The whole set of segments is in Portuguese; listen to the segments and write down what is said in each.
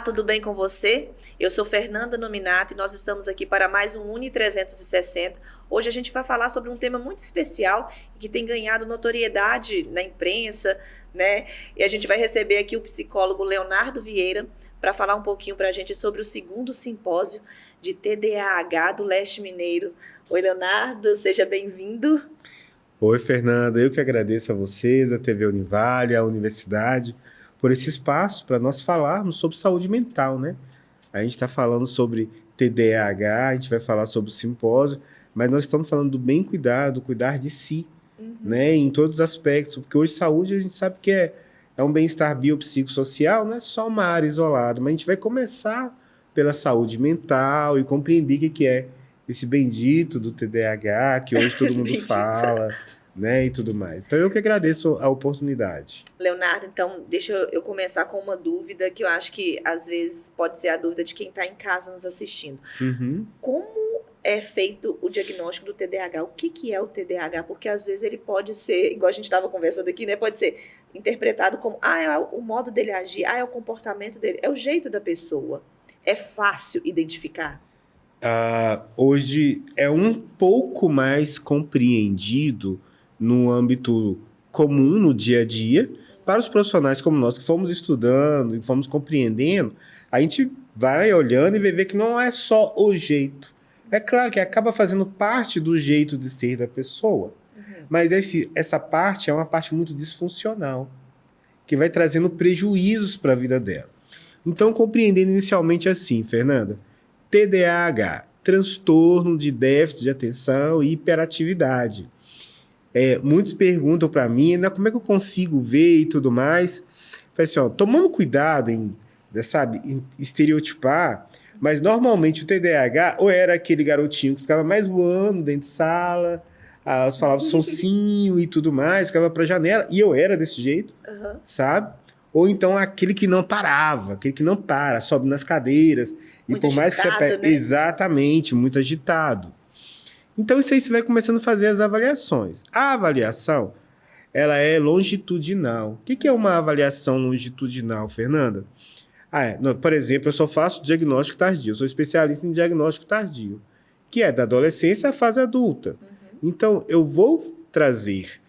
tudo bem com você? Eu sou Fernanda Nominato e nós estamos aqui para mais um Uni 360. Hoje a gente vai falar sobre um tema muito especial que tem ganhado notoriedade na imprensa, né? E a gente vai receber aqui o psicólogo Leonardo Vieira para falar um pouquinho para a gente sobre o segundo simpósio de TDAH do Leste Mineiro. Oi, Leonardo, seja bem-vindo. Oi, Fernanda, eu que agradeço a vocês, a TV Univale, a universidade, por esse espaço para nós falarmos sobre saúde mental, né? A gente está falando sobre TDAH, a gente vai falar sobre o simpósio, mas nós estamos falando do bem cuidado, cuidar de si, né? Em todos os aspectos, porque hoje saúde a gente sabe que é um bem-estar biopsicossocial, não é só uma área isolada, mas a gente vai começar pela saúde mental e compreender o que é esse bendito do TDAH, que hoje todo mundo fala, né, e tudo mais. Então, eu que agradeço a oportunidade. Leonardo, então, deixa eu começar com uma dúvida que eu acho que, às vezes, pode ser a dúvida de quem está em casa nos assistindo. Como é feito o diagnóstico do TDAH? O que é o TDAH? Porque, às vezes, ele pode ser, igual a gente estava conversando aqui, né, pode ser interpretado como, é o modo dele agir, é o comportamento dele, é o jeito da pessoa. É fácil identificar? Hoje é um pouco mais compreendido no âmbito comum, no dia a dia, para os profissionais como nós, que fomos estudando e fomos compreendendo, a gente vai olhando e vai ver que não é só o jeito. É claro que acaba fazendo parte do jeito de ser da pessoa, mas essa parte é uma parte muito disfuncional, que vai trazendo prejuízos para a vida dela. Então, compreendendo inicialmente assim, Fernanda, TDAH, transtorno de déficit de atenção e hiperatividade. Muitos perguntam para mim, como é que eu consigo ver e tudo mais. Falei assim, tomando cuidado em estereotipar, mas normalmente o TDAH ou era aquele garotinho que ficava mais voando dentro de sala, falava sonsinho e tudo mais, ficava para a janela, e eu era desse jeito, sabe? Ou então aquele que não parava, aquele que não para, sobe nas cadeiras. Muito e por mais agitado, que você né? Exatamente, muito agitado. Então isso aí você vai começando a fazer as avaliações. A avaliação, ela é longitudinal. O que é uma avaliação longitudinal, Fernanda? Por exemplo, eu só faço diagnóstico tardio. Eu sou especialista em diagnóstico tardio, que é da adolescência à fase adulta. Então, eu vou trazer,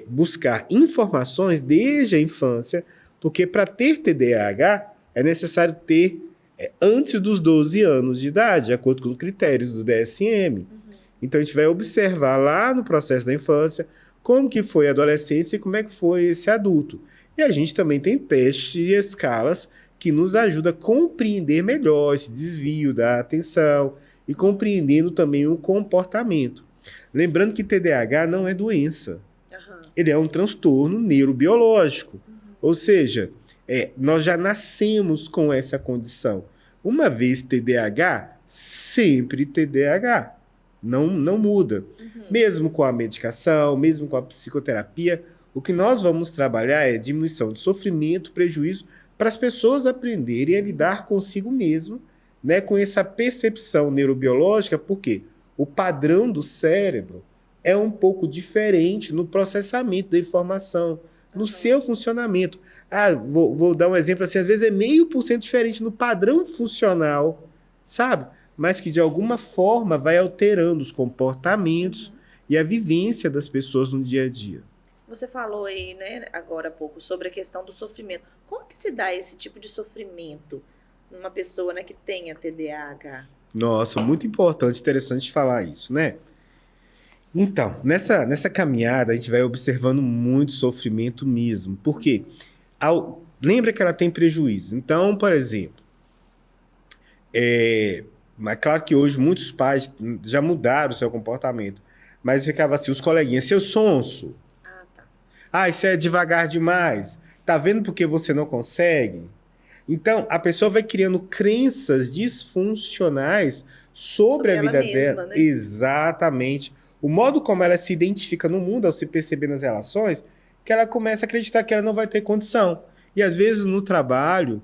buscar informações desde a infância, porque para ter TDAH é necessário ter antes dos 12 anos de idade, de acordo com os critérios do DSM. Então, a gente vai observar lá no processo da infância como que foi a adolescência e como é que foi esse adulto. E a gente também tem testes e escalas que nos ajudam a compreender melhor esse desvio da atenção e compreendendo também o comportamento. Lembrando que TDAH não é doença. Ele é um transtorno neurobiológico. Ou seja, nós já nascemos com essa condição. Uma vez TDAH, sempre TDAH. Não muda. Mesmo com a medicação, mesmo com a psicoterapia, o que nós vamos trabalhar é diminuição de sofrimento, prejuízo, para as pessoas aprenderem a lidar consigo mesmo, né, com essa percepção neurobiológica, porque o padrão do cérebro é um pouco diferente no processamento da informação, no seu funcionamento. Vou dar um exemplo assim, às vezes é 0,5% diferente no padrão funcional, sabe? Mas que de alguma forma vai alterando os comportamentos e a vivência das pessoas no dia a dia. Você falou aí, né, agora há pouco, sobre a questão do sofrimento. Como que se dá esse tipo de sofrimento numa pessoa, né, que tenha TDAH? Nossa, muito importante, interessante falar isso, né? Então, nessa caminhada, a gente vai observando muito sofrimento mesmo. Por quê? Lembra que ela tem prejuízo. Então, por exemplo, mas claro que hoje muitos pais já mudaram o seu comportamento, mas ficava assim, os coleguinhas, seu sonso. Isso é devagar demais. Tá vendo porque você não consegue? Então, a pessoa vai criando crenças disfuncionais sobre a vida dela. Né? Exatamente. O modo como ela se identifica no mundo, ao se perceber nas relações, que ela começa a acreditar que ela não vai ter condição. E às vezes no trabalho,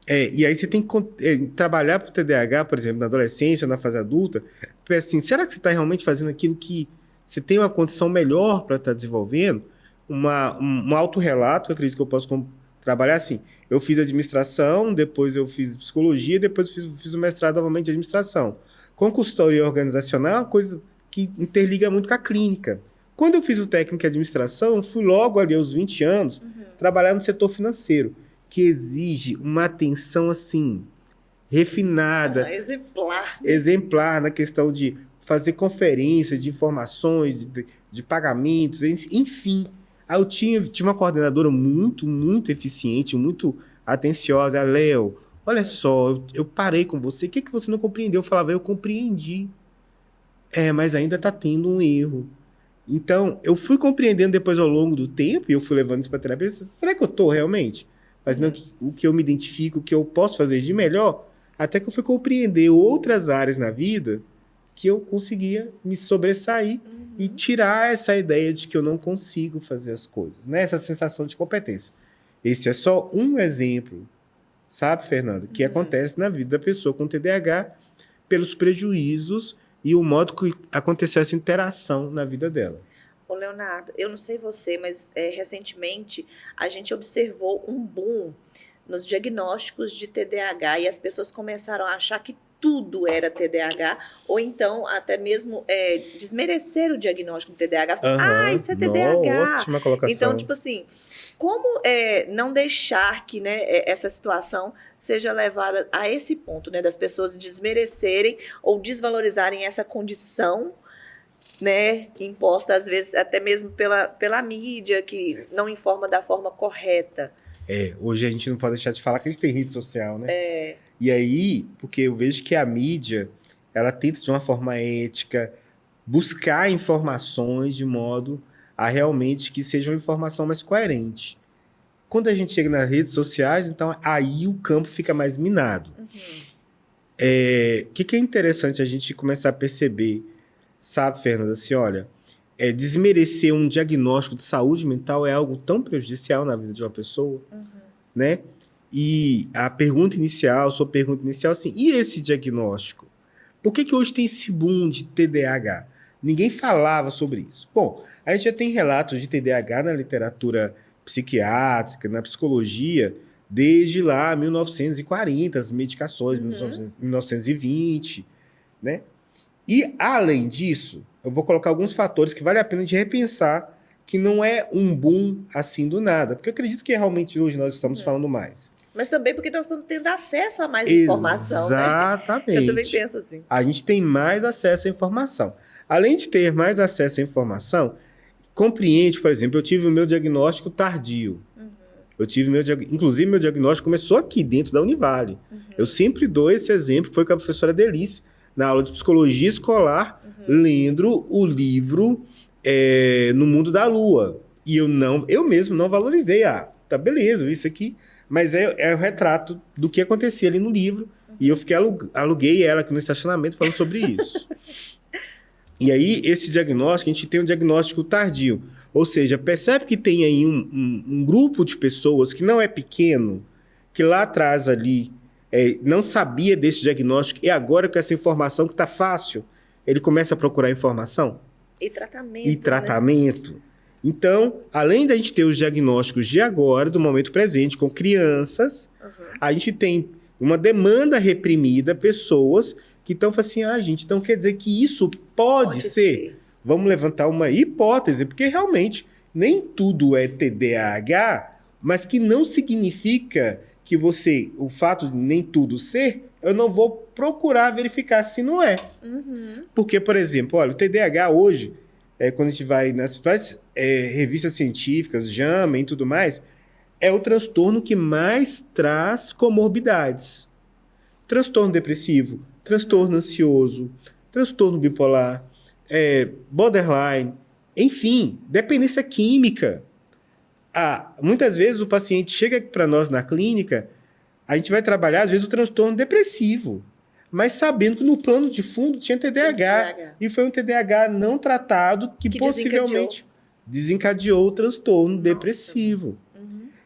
e aí você tem que trabalhar para o TDAH, por exemplo, na adolescência ou na fase adulta, assim, será que você está realmente fazendo aquilo que você tem uma condição melhor para estar desenvolvendo? Um autorrelato, eu acredito que eu posso trabalhar assim. Eu fiz administração, depois eu fiz psicologia, depois fiz o mestrado novamente de administração. Com consultoria organizacional é uma coisa que interliga muito com a clínica. Quando eu fiz o técnico em administração, eu fui logo ali aos 20 anos trabalhar no setor financeiro, que exige uma atenção assim, refinada, exemplar na questão de fazer conferências de informações, de pagamentos, enfim. Aí eu tinha uma coordenadora muito, muito eficiente, muito atenciosa. Léo, olha só, eu parei com você, o que você não compreendeu? Eu falava, eu compreendi. Mas ainda está tendo um erro. Então, eu fui compreendendo depois ao longo do tempo, e eu fui levando isso para a terapia. Será que eu estou realmente fazendo o que eu me identifico, o que eu posso fazer de melhor? Até que eu fui compreender outras áreas na vida que eu conseguia me sobressair e tirar essa ideia de que eu não consigo fazer as coisas, né? Essa sensação de competência. Esse é só um exemplo, sabe, Fernanda, que acontece na vida da pessoa com TDAH pelos prejuízos e o modo que aconteceu essa interação na vida dela. Ô, Leonardo, eu não sei você, mas recentemente a gente observou um boom nos diagnósticos de TDAH e as pessoas começaram a achar que tudo era TDAH, ou então até mesmo desmerecer o diagnóstico de TDAH. Isso é TDAH. Ótima colocação. Então, tipo assim, como não deixar que, né, essa situação seja levada a esse ponto, né, das pessoas desmerecerem ou desvalorizarem essa condição, né, imposta às vezes até mesmo pela mídia, que não informa da forma correta. Hoje a gente não pode deixar de falar que a gente tem rede social, né? E aí, porque eu vejo que a mídia, ela tenta de uma forma ética buscar informações de modo a realmente que seja uma informação mais coerente. Quando a gente chega nas redes sociais, então aí o campo fica mais minado. Que é interessante a gente começar a perceber, sabe, Fernanda, assim, olha, desmerecer um diagnóstico de saúde mental é algo tão prejudicial na vida de uma pessoa, né? E a sua pergunta inicial, assim, e esse diagnóstico? Por que hoje tem esse boom de TDAH? Ninguém falava sobre isso. Bom, a gente já tem relatos de TDAH na literatura psiquiátrica, na psicologia, desde lá 1940, as medicações, 1920, né? E, além disso, eu vou colocar alguns fatores que vale a pena de repensar, que não é um boom assim do nada, porque eu acredito que realmente hoje nós estamos falando mais. Mas também porque nós estamos tendo acesso a mais informação, né? Exatamente. Eu também penso assim. A gente tem mais acesso à informação. Além de ter mais acesso à informação, compreende, por exemplo, eu tive o meu diagnóstico tardio. Inclusive, meu diagnóstico começou aqui, dentro da Univale. Eu sempre dou esse exemplo, foi com a professora Delice, na aula de psicologia escolar, lendo o livro No Mundo da Lua. E eu mesmo não valorizei. Tá, beleza, isso aqui. Mas é o retrato do que acontecia ali no livro. E eu aluguei ela aqui no estacionamento falando sobre isso. E aí, esse diagnóstico, a gente tem um diagnóstico tardio. Ou seja, percebe que tem aí um grupo de pessoas que não é pequeno, que lá atrás ali não sabia desse diagnóstico, e agora com essa informação que está fácil, ele começa a procurar informação. E tratamento. Né? Então, além da gente ter os diagnósticos de agora, do momento presente, com crianças, a gente tem uma demanda reprimida, pessoas que estão falando assim, gente, então quer dizer que isso pode ser? Vamos levantar uma hipótese, porque realmente nem tudo é TDAH, mas que não significa que o fato de nem tudo ser, eu não vou procurar verificar se não é. Porque, por exemplo, olha, o TDAH hoje, quando a gente vai nas principais revistas científicas, JAMA e tudo mais, é o transtorno que mais traz comorbidades. Transtorno depressivo, transtorno ansioso, transtorno bipolar, borderline, enfim, dependência química. Muitas vezes o paciente chega para nós na clínica, a gente vai trabalhar, às vezes, o transtorno depressivo, mas sabendo que no plano de fundo tinha TDAH. E foi um TDAH não tratado que possivelmente desencadeou o transtorno depressivo.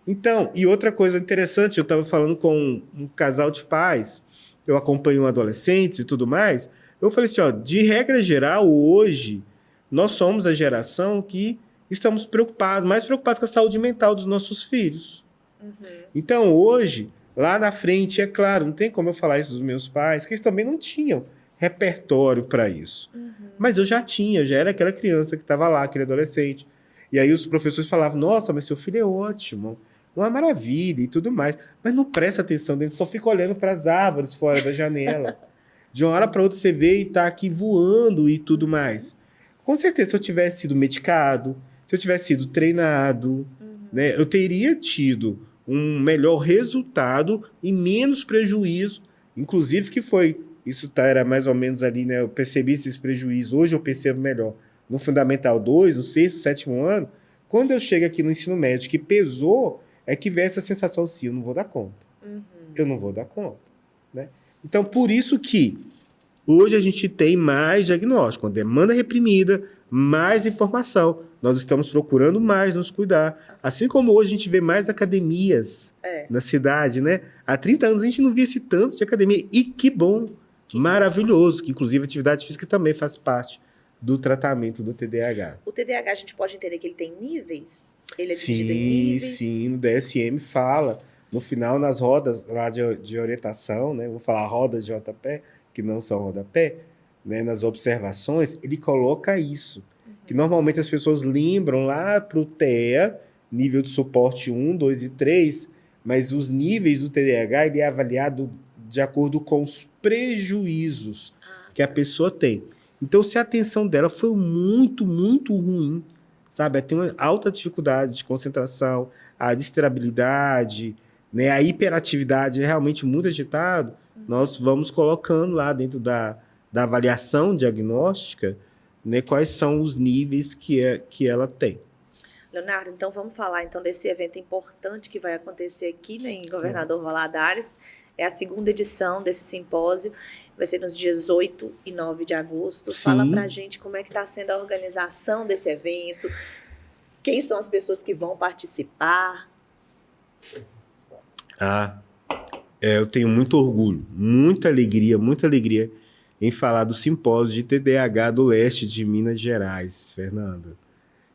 Então, e outra coisa interessante, eu estava falando com um casal de pais, eu acompanho adolescentes e tudo mais, eu falei assim, de regra geral, hoje, nós somos a geração que estamos mais preocupados com a saúde mental dos nossos filhos. Então, hoje, lá na frente, é claro, não tem como eu falar isso dos meus pais, que eles também não tinham repertório para isso. Mas eu já tinha, eu já era aquela criança que estava lá, aquele adolescente. E aí os professores falavam, nossa, mas seu filho é ótimo, uma maravilha e tudo mais. Mas não presta atenção dentro, só fica olhando para as árvores fora da janela. De uma hora para outra você vê e tá aqui voando e tudo mais. Com certeza, se eu tivesse sido medicado, se eu tivesse sido treinado, né, eu teria tido um melhor resultado e menos prejuízo. Inclusive que foi, isso era mais ou menos ali, né, eu percebi esses prejuízos, hoje eu percebo melhor. No Fundamental 2, no sexto, sétimo ano, quando eu chego aqui no ensino médio, que pesou, é que vem essa sensação assim, eu não vou dar conta. Eu não vou dar conta. Né? Então, por isso que hoje a gente tem mais diagnóstico, uma demanda reprimida, mais informação. Nós estamos procurando mais nos cuidar. Assim como hoje a gente vê mais academias na cidade, né? Há 30 anos a gente não via esse tanto de academia. E que bom, maravilhoso, que inclusive a atividade física também faz parte do tratamento do TDAH. O TDAH a gente pode entender que ele tem níveis? Ele é dividido em níveis? Sim, no DSM fala. No final, nas rodas lá de orientação, né? Vou falar rodas de rodapé, que não são rodapé, né? Nas observações, ele coloca isso. Que normalmente as pessoas lembram lá para o TEA, nível de suporte 1, 2 e 3, mas os níveis do TDAH ele é avaliado de acordo com os prejuízos que a pessoa tem. Então, se a atenção dela foi muito, muito ruim, sabe? Ela tem uma alta dificuldade de concentração, a distrabilidade, né? A hiperatividade é realmente muito agitado, nós vamos colocando lá dentro da avaliação diagnóstica, né, quais são os níveis que ela tem. Leonardo, então vamos falar então desse evento importante que vai acontecer aqui, né, em Governador Valadares. É a segunda edição desse simpósio, vai ser nos dias 8 e 9 de agosto. Sim. Fala pra gente como é que está sendo a organização desse evento, quem são as pessoas que vão participar. Eu tenho muito orgulho, muita alegria em falar do simpósio de TDAH do leste de Minas Gerais, Fernanda.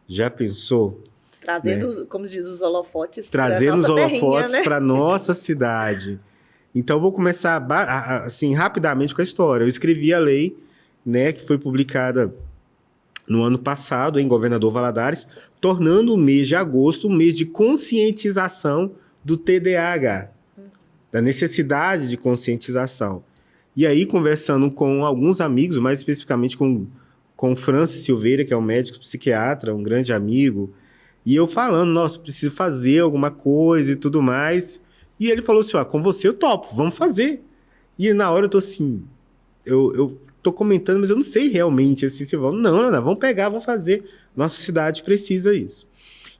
Já pensou? Trazendo, né? Como diz, os holofotes trazendo os holofotes né? para nossa cidade. Então, vou começar assim, rapidamente com a história. Eu escrevi a lei, né, que foi publicada no ano passado, em Governador Valadares, tornando o mês de agosto um mês de conscientização do TDAH, da necessidade de conscientização. E aí, conversando com alguns amigos, mais especificamente com Francis Silveira, que é um médico psiquiatra, um grande amigo, e eu falando, nossa, preciso fazer alguma coisa e tudo mais. E ele falou assim, com você eu topo, vamos fazer. E na hora eu tô assim, eu tô comentando, mas eu não sei realmente, assim, se vamos. Não, vamos pegar, vamos fazer. Nossa cidade precisa disso.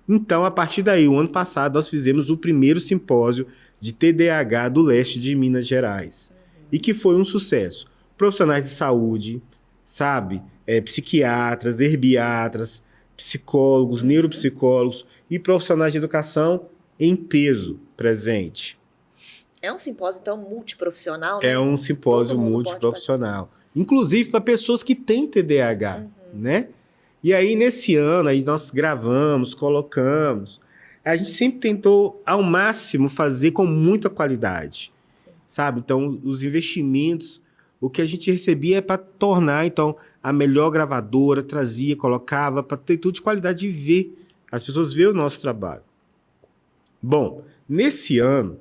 Então, a partir daí, o ano passado, nós fizemos o primeiro simpósio de TDAH do leste de Minas Gerais. E que foi um sucesso. Profissionais de saúde, sabe? Psiquiatras, herbiatras, psicólogos, neuropsicólogos e profissionais de educação em peso presente. É um simpósio, então, multiprofissional, né? É um simpósio multiprofissional. Inclusive para pessoas que têm TDAH, né? E aí, nesse ano, aí nós gravamos, colocamos. A gente sempre tentou, ao máximo, fazer com muita qualidade. Sim. Sabe? Então, os investimentos, o que a gente recebia é para tornar, então, a melhor gravadora, trazia, colocava, para ter tudo de qualidade de ver. As pessoas veem o nosso trabalho. Bom, nesse ano,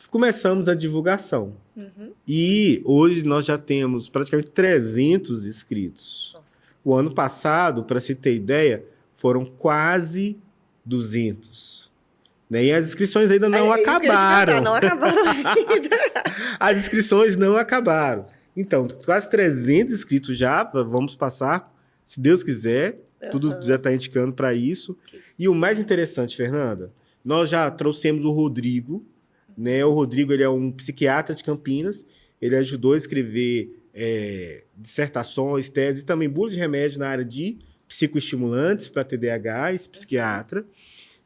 começamos a divulgação. E hoje nós já temos praticamente 300 inscritos. Nossa. O ano passado, para se ter ideia, foram quase 200. Né? E as inscrições ainda não acabaram. Não acabaram ainda. As inscrições não acabaram. Então, quase 300 inscritos já, vamos passar, se Deus quiser. Tudo já está indicando para isso. E o mais interessante, Fernanda, nós já trouxemos o Rodrigo. Né? O Rodrigo ele é um psiquiatra de Campinas. Ele ajudou a escrever dissertações, teses e também bulas de remédio na área de psicoestimulantes para TDAH, esse psiquiatra.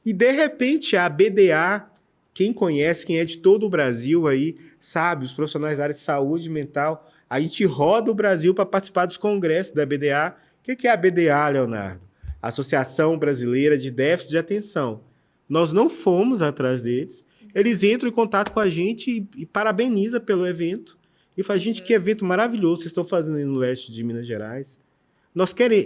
E, de repente, a BDA, quem conhece, quem é de todo o Brasil, aí, sabe, os profissionais da área de saúde mental, a gente roda o Brasil para participar dos congressos da BDA. O que é a BDA, Leonardo? Associação Brasileira de Déficit de Atenção. Nós não fomos atrás deles, Eles entram em contato com a gente e parabeniza pelo evento. E fala, gente, que evento maravilhoso vocês estão fazendo aí no leste de Minas Gerais.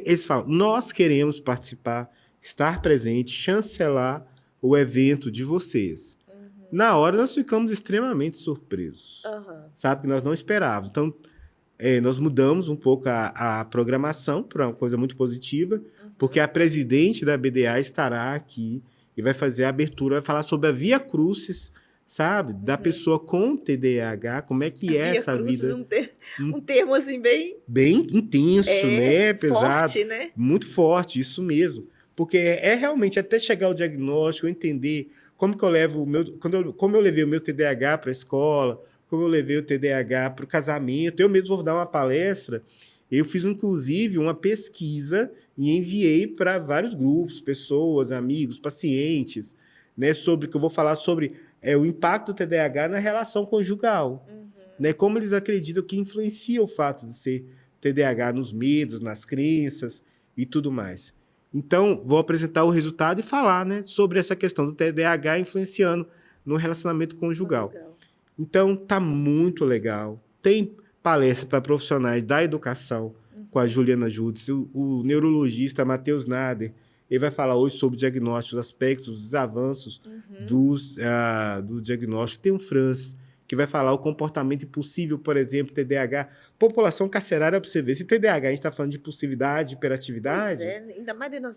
Eles falam, nós queremos participar, estar presente, chancelar o evento de vocês. Na hora, nós ficamos extremamente surpresos. Sabe, que nós não esperávamos. Então, nós mudamos um pouco a programação para uma coisa muito positiva, porque a presidente da BDA estará aqui e vai fazer a abertura, vai falar sobre a Via Crucis, sabe? Da pessoa com TDAH, como é que é essa vida. Um termo assim bem intenso, né? Pesado. Forte, né? Muito forte, isso mesmo. Porque realmente até chegar ao diagnóstico, entender como que eu levo como eu levei o meu TDAH para a escola, como eu levei o TDAH para o casamento. Eu mesmo vou dar uma palestra. Eu fiz, inclusive, uma pesquisa e enviei para vários grupos, pessoas, amigos, pacientes, né, que eu vou falar sobre o impacto do TDAH na relação conjugal. Né, como eles acreditam que influencia o fato de ser TDAH nos medos, nas crenças e tudo mais. Então, vou apresentar o resultado e falar, né, sobre essa questão do TDAH influenciando no relacionamento conjugal. Então, tá muito legal. Tem palestra para profissionais da educação com a Juliana Judes, o neurologista Matheus Nader. Ele vai falar hoje sobre diagnósticos, aspectos, os avanços do diagnóstico. Tem o Franz, que vai falar o comportamento impulsivo, por exemplo, TDAH. População carcerária, para você ver. Se TDAH, a gente está falando de impulsividade, hiperatividade... ainda mais dentro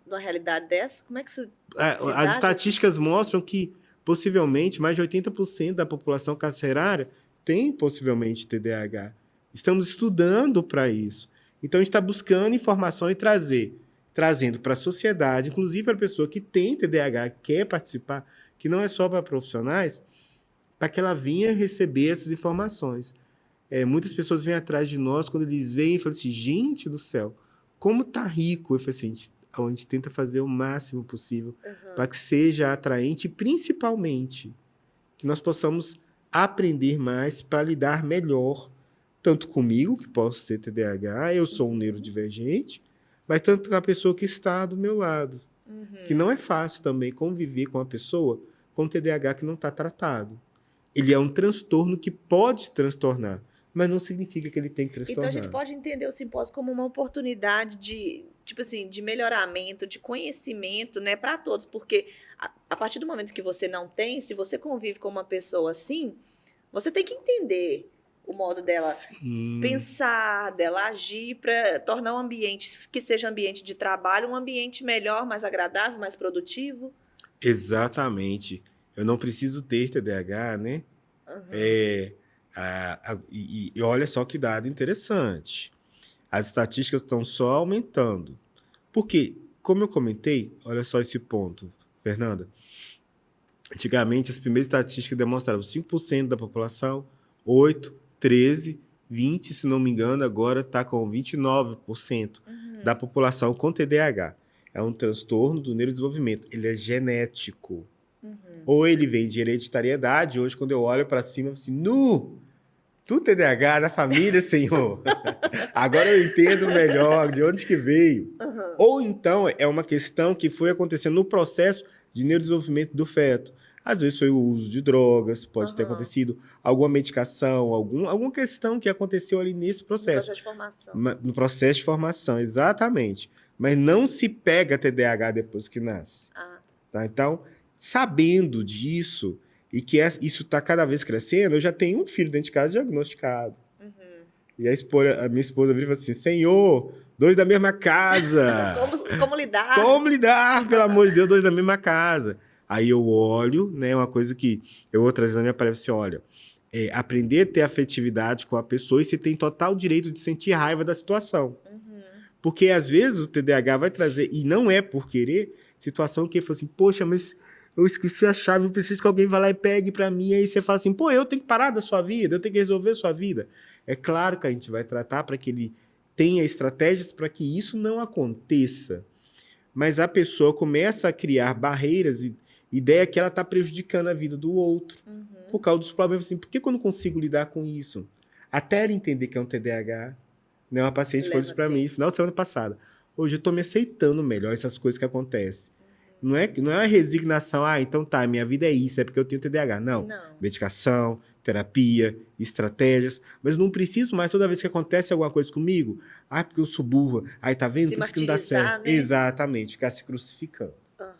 numa realidade dessa, como é que isso... As estatísticas mostram que, possivelmente, mais de 80% da população carcerária tem, possivelmente, TDAH. Estamos estudando para isso. Então, a gente está buscando informação e trazendo para a sociedade, inclusive para a pessoa que tem TDAH, quer participar, que não é só para profissionais, para que ela venha receber essas informações. Muitas pessoas vêm atrás de nós quando eles veem e falam assim, gente do céu, como tá rico. Eu falei assim, a gente tenta fazer o máximo possível para que seja atraente e, principalmente, que nós possamos aprender mais para lidar melhor, tanto comigo, que posso ser TDAH, eu sou um neurodivergente, mas tanto com a pessoa que está do meu lado. Que não é fácil também conviver com uma pessoa com TDAH que não está tratado. Ele é um transtorno que pode se transtornar, mas não significa que ele tem que transtornar. Então, a gente pode entender o simpósio como uma oportunidade de melhoramento, de conhecimento, né, para todos, porque a partir do momento que você não tem, se você convive com uma pessoa assim, você tem que entender o modo dela pensar, dela agir, para tornar um ambiente que seja ambiente de trabalho, um ambiente melhor, mais agradável, mais produtivo. Exatamente. Eu não preciso ter TDAH, né? E olha só que dado interessante. As estatísticas estão só aumentando. Porque, como eu comentei, olha só esse ponto, Fernanda. Antigamente, as primeiras estatísticas demonstravam 5% da população, 8%, 13%, 20%, se não me engano, agora está com 29% da população com TDAH. É um transtorno do neurodesenvolvimento. Ele é genético. Ou ele vem de hereditariedade. Hoje, quando eu olho para cima, eu falo assim, tu TDAH da família, senhor. Agora eu entendo melhor de onde que veio. Ou então é uma questão que foi acontecendo no processo de neurodesenvolvimento do feto. Às vezes foi o uso de drogas, pode ter acontecido alguma medicação, alguma questão que aconteceu ali nesse processo. No processo de formação. No processo de formação, exatamente. Mas não se pega TDAH depois que nasce. Tá? Então, sabendo disso e que isso está cada vez crescendo, eu já tenho um filho dentro de casa diagnosticado. E a minha esposa vira e fala assim, Senhor, 2 da mesma casa. Como lidar? Como lidar, pelo amor de Deus, 2 da mesma casa. Aí eu olho, né, uma coisa que eu vou trazer na minha palestra, assim, olha, aprender a ter afetividade com a pessoa e você tem total direito de sentir raiva da situação. Porque, às vezes, o TDAH vai trazer, e não é por querer, situação que ele fala assim, poxa, mas eu esqueci a chave, eu preciso que alguém vá lá e pegue para mim, aí você fala assim, pô, eu tenho que parar da sua vida, eu tenho que resolver a sua vida. É claro que a gente vai tratar para que ele tenha estratégias para que isso não aconteça. Mas a pessoa começa a criar barreiras e ideia que ela está prejudicando a vida do outro por causa dos problemas. Assim, por que eu não consigo lidar com isso? Até ela entender que é um TDAH. Né? Uma paciente falou isso para mim no final de semana passada. Hoje eu estou me aceitando melhor essas coisas que acontecem. Não é uma resignação, então tá, minha vida é isso, é porque eu tenho TDAH. Não. Não. Medicação, terapia, estratégias. Mas não preciso mais, toda vez que acontece alguma coisa comigo, porque eu sou burra. Aí tá vendo? Se Por isso que não dá certo. martirizar, né? Exatamente, ficar se crucificando. Aham.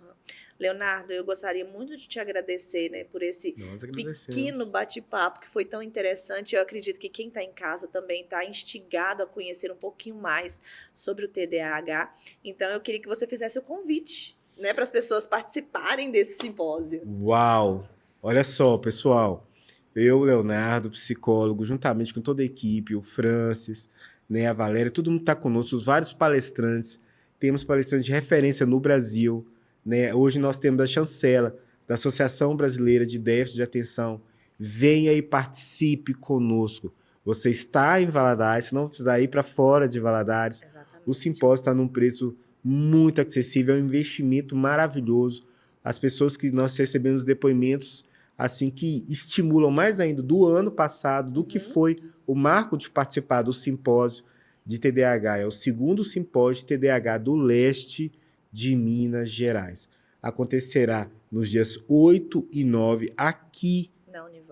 Leonardo, eu gostaria muito de te agradecer, né, por esse Nós agradecemos. pequeno bate-papo que foi tão interessante. Eu acredito que quem está em casa também está instigado a conhecer um pouquinho mais sobre o TDAH. Então, eu queria que você fizesse o convite, né, para as pessoas participarem desse simpósio. Uau! Olha só, pessoal. Eu, Leonardo, psicólogo, juntamente com toda a equipe, o Francis, né, a Valéria, todo mundo está conosco, os vários palestrantes. Temos palestrantes de referência no Brasil. Né? Hoje nós temos a chancela da Associação Brasileira de Déficit de Atenção. Venha e participe conosco. Você está em Valadares, você não vai precisar ir para fora de Valadares. Exatamente. O simpósio está num preço muito acessível, é um investimento maravilhoso. As pessoas que nós recebemos depoimentos assim que estimulam mais ainda do ano passado, do que foi o marco de participar do simpósio de TDAH. É o segundo simpósio de TDAH do leste de Minas Gerais. Acontecerá nos dias 8 e 9 aqui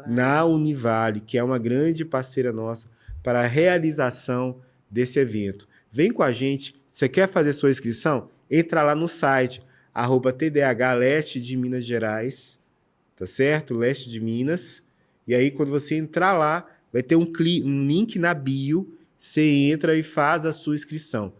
na Univale, que é uma grande parceira nossa para a realização desse evento. Vem com a gente. Você quer fazer sua inscrição? Entra lá no site @TDAH Leste de Minas Gerais, tá certo? Leste de Minas. E aí, quando você entrar lá, vai ter um link na bio. Você entra e faz a sua inscrição.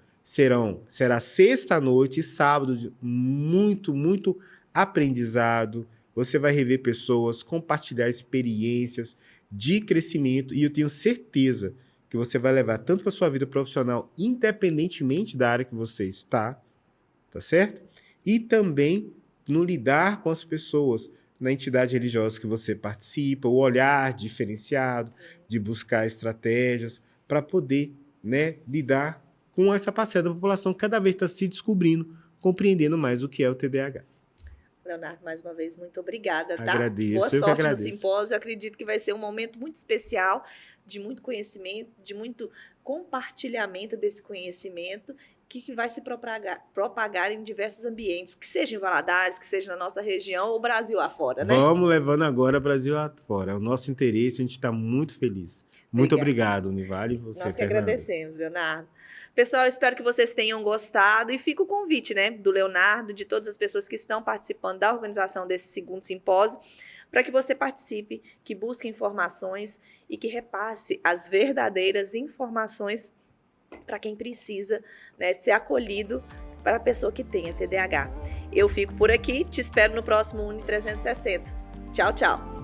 Será sexta-noite e sábado, muito, muito aprendizado. Você vai rever pessoas, compartilhar experiências de crescimento. E eu tenho certeza que você vai levar tanto para a sua vida profissional, independentemente da área que você está, tá certo? E também no lidar com as pessoas, na entidade religiosa que você participa, o olhar diferenciado, de buscar estratégias para poder, né, lidar com essa parcela da população que cada vez está se descobrindo, compreendendo mais o que é o TDAH. Leonardo, mais uma vez, muito obrigada, tá? Agradeço. Boa eu sorte que no simpósio. Eu acredito que vai ser um momento muito especial, de muito conhecimento, de muito compartilhamento desse conhecimento, que vai se propagar em diversos ambientes, que seja em Valadares, que seja na nossa região ou Brasil afora, né? Vamos levando agora Brasil afora. É o nosso interesse, a gente está muito feliz. Muito obrigado, Univale, e você, Nós que Fernanda. agradecemos, Leonardo. Pessoal, eu espero que vocês tenham gostado e fica o convite, né, do Leonardo, de todas as pessoas que estão participando da organização desse segundo simpósio, para que você participe, que busque informações e que repasse as verdadeiras informações para quem precisa, né, ser acolhido para a pessoa que tenha TDAH. Eu fico por aqui, te espero no próximo Uni 360. Tchau, tchau!